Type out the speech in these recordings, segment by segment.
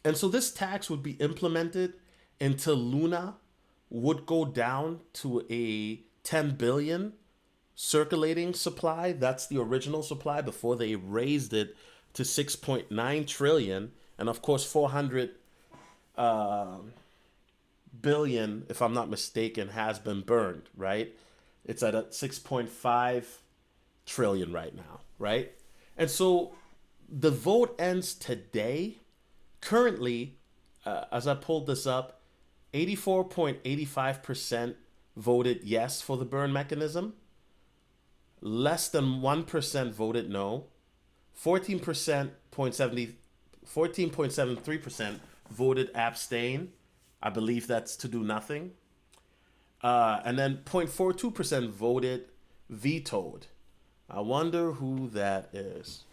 And so this tax would be implemented until Luna would go down to a 10 billion circulating supply. That's the original supply before they raised it to 6.9 trillion. And of course, 400 billion, if I'm not mistaken, has been burned, right? It's at a 6.5 trillion right now, right? And so the vote ends today. Currently, as I pulled this up, 84.85% voted yes for the burn mechanism. Less than 1% voted no. 14.73% voted abstain. I believe that's to do nothing. And then 0.42% voted vetoed. I wonder who that is.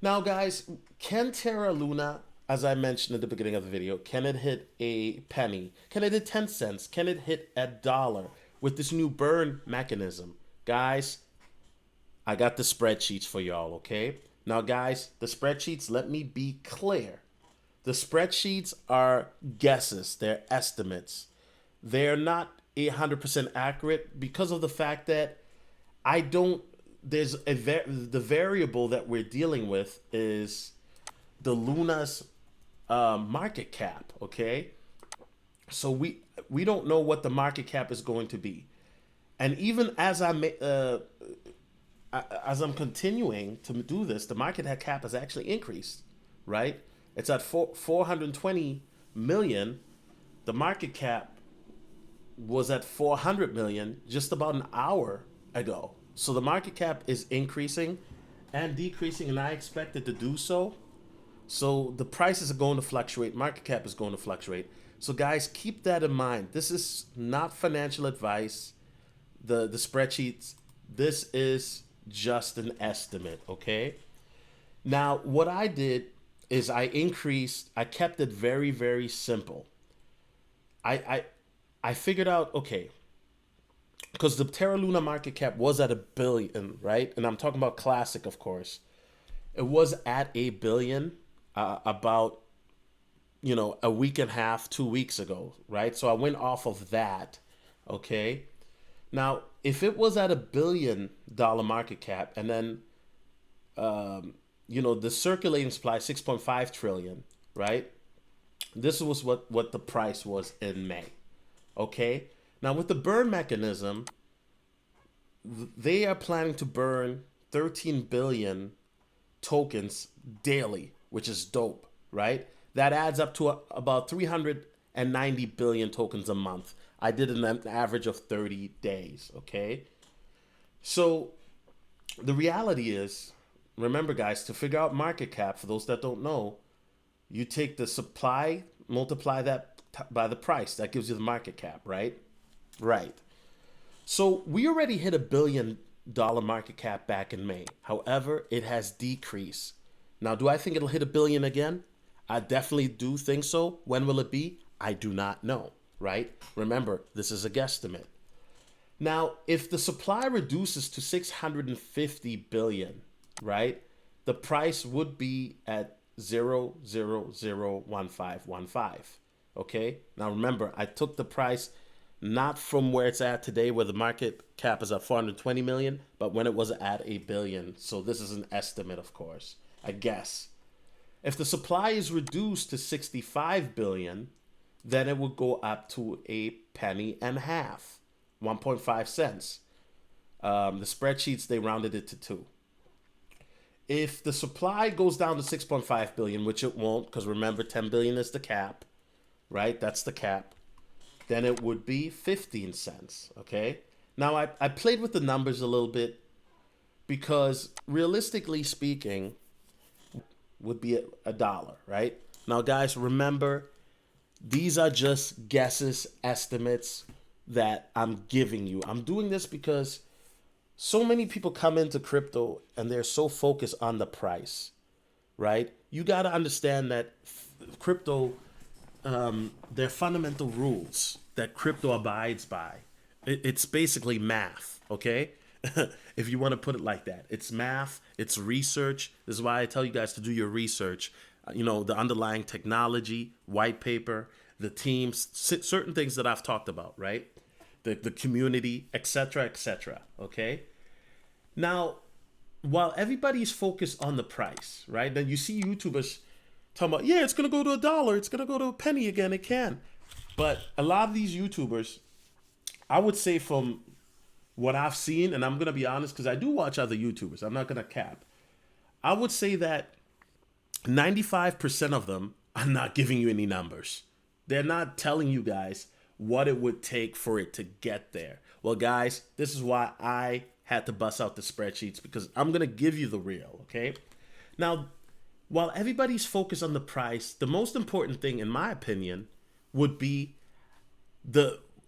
Now, guys, can Terra Luna, as I mentioned at the beginning of the video, can it hit a penny? Can it hit 10 cents? Can it hit a dollar with this new burn mechanism? Guys, I got the spreadsheets for y'all, okay? Now, guys, the spreadsheets, let me be clear. The spreadsheets are guesses, they're estimates. They're not 100% accurate because of the fact that I don't, the variable that we're dealing with is the Luna's market cap, okay? So we don't know what the market cap is going to be. And even as I'm continuing to do this, the market cap has actually increased, right? It's at 420 million. The market cap was at 400 million just about an hour ago. So the market cap is increasing and decreasing, and I expect it to do so. So the prices are going to fluctuate. Market cap is going to fluctuate. So guys, keep that in mind. This is not financial advice. The spreadsheets, this is just an estimate, okay? Now, what I did is I kept it very, very simple. I figured out, okay, because the Terra Luna market cap was at 1 billion, right? And I'm talking about classic, of course. It was at 1 billion about, a week and a half, 2 weeks ago, right? So I went off of that, okay? Now, if it was at $1 billion market cap, and then, the circulating supply 6.5 trillion, right? This was what the price was in May, okay? Now, with the burn mechanism, they are planning to burn 13 billion tokens daily, which is dope, right? That adds up to about 390 billion tokens a month. I did an average of 30 days, okay? So the reality is, remember guys, to figure out market cap, for those that don't know, you take the supply, multiply that by the price. That gives you the market cap, right? Right. So we already hit $1 billion market cap back in May. However, it has decreased. Now, do I think it'll hit 1 billion again? I definitely do think so. When will it be? I do not know, right? Remember, this is a guesstimate. Now, if the supply reduces to 650 billion, right, the price would be at 0.001515. Okay? Now remember, I took the price not from where it's at today, where the market cap is at 420 million, but when it was at 1 billion. So this is an estimate, of course, I guess. If the supply is reduced to 65 billion, then it would go up to a penny and a half, 1.5 cents. The spreadsheets, they rounded it to 2. If the supply goes down to 6.5 billion, which it won't, because remember 10 billion is the cap, right? That's the cap. Then it would be 15 cents, okay? Now, I played with the numbers a little bit because realistically speaking, would be a dollar, right? Now, guys, remember, these are just guesses, estimates that I'm giving you. I'm doing this because so many people come into crypto and they're so focused on the price, right? You got to understand that crypto, there are fundamental rules that crypto abides by. It's basically math, okay? If you want to put it like that. It's math, it's research. This is why I tell you guys to do your research. the underlying technology, white paper, the teams, certain things that I've talked about, right? The community, etc., etc. Okay. Now, while everybody's focused on the price, right? Then you see YouTubers talking about, yeah, it's gonna go to $1, it's gonna go to a penny again. It can, but a lot of these YouTubers, I would say from what I've seen, and I'm gonna be honest because I do watch other YouTubers. I'm not gonna cap. I would say that 95% of them are not giving you any numbers. They're not telling you guys what it would take for it to get there. Well, guys, this is why I had to bust out the spreadsheets, because I'm going to give you the real, okay? Now, while everybody's focused on the price, the most important thing, in my opinion, would be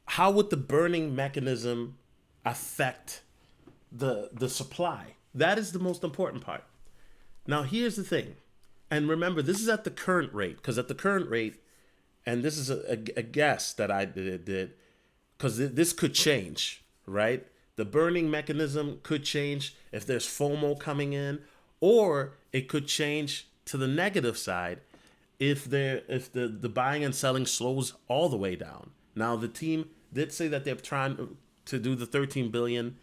how would the burning mechanism affect the supply? That is the most important part. Now, here's the thing. And remember, this is at the current rate, because at the current rate, and this is a guess that I did, because this could change, right? The burning mechanism could change if there's FOMO coming in, or it could change to the negative side if the buying and selling slows all the way down. Now, the team did say that they're trying to do the 13 billion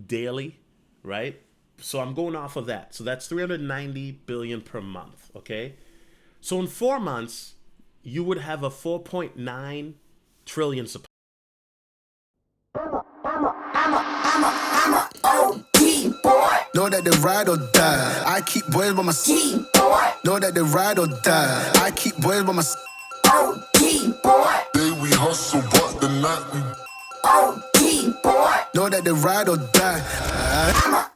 daily, right? So I'm going off of that. So that's 390 billion per month, okay? So in 4 months, you would have a 4.9 trillion supply. I'm a OG boy. Know that they ride or die. I keep boys by my side. Know that they ride or die. I keep boys by my side. OG boy. Day we hustle, but the night we OG boy. Know that they ride or die.